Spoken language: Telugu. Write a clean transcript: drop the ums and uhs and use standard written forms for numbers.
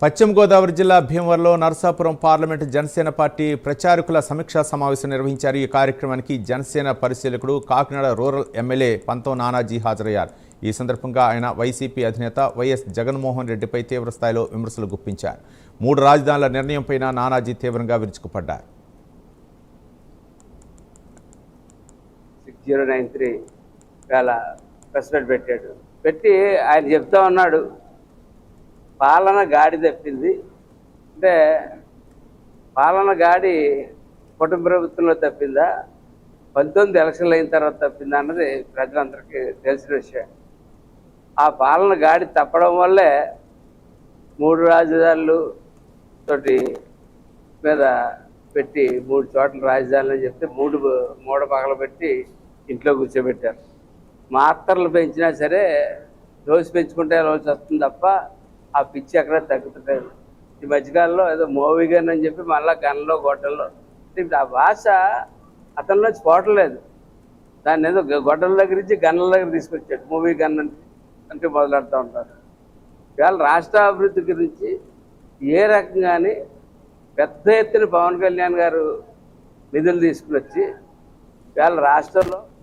పశ్చిమ గోదావరి జిల్లా భీమవరంలో నరసాపురం పార్లమెంటు జనసేన పార్టీ ప్రచారకుల సమీక్షా సమావేశం నిర్వహించారు. ఈ కార్యక్రమానికి జనసేన పరిశీలకుడు కాకినాడ రూరల్ ఎమ్మెల్యే పంతం నానాజీ హాజరయ్యారు. ఈ సందర్భంగా ఆయన వైసీపీ అధినేత వైఎస్ జగన్మోహన్ రెడ్డిపై తీవ్రస్థాయిలో విమర్శలు గుప్పించారు. 3 రాజధానుల నిర్ణయంపై నానాజీ తీవ్రంగా విరుచుకుపడ్డారు. 6093 వేళ ప్రెస్ మీట్ పెట్టి ఆయన చెప్తా ఉన్నాడు, పాలన గాడి తప్పింది అంటే పాలన గాడి కుటుంబ ప్రభుత్వంలో తప్పిందా, 19 ఎలక్షన్లు అయిన తర్వాత తప్పిందా అన్నది ప్రజలందరికీ తెలిసిన విషయం. ఆ పాలన గాడి తప్పడం వల్లే 3 రాజధానులు తోటి మీద పెట్టి 3 చోట్ల రాజధానులు అని చెప్తే మూడు పగలు పెట్టి ఇంట్లో కూర్చోబెట్టారు. మాత్రలు పెంచినా సరే డోసు పెంచుకుంటే రోజు వస్తుంది తప్ప ఆ పిచ్చి ఎక్కడ తగ్గుతుంటారు. ఈ మధ్యకాలంలో ఏదో మూవీ గన్ అని చెప్పి మళ్ళీ గన్లో గొడ్డల్లో ఆ భాష అతనిలోంచి పోవట్లేదు. దాన్ని ఏదో గొడ్డల దగ్గర నుంచి గన్నుల దగ్గర తీసుకొచ్చాడు. మూవీ గన్ అంటే మొదలెడుతూ ఉంటారు. ఇవాళ రాష్ట్ర అభివృద్ధి గురించి ఏ రకంగాని పెద్ద ఎత్తున పవన్ కళ్యాణ్ గారు నిధులు తీసుకుని వచ్చి ఇవాళ రాష్ట్రంలో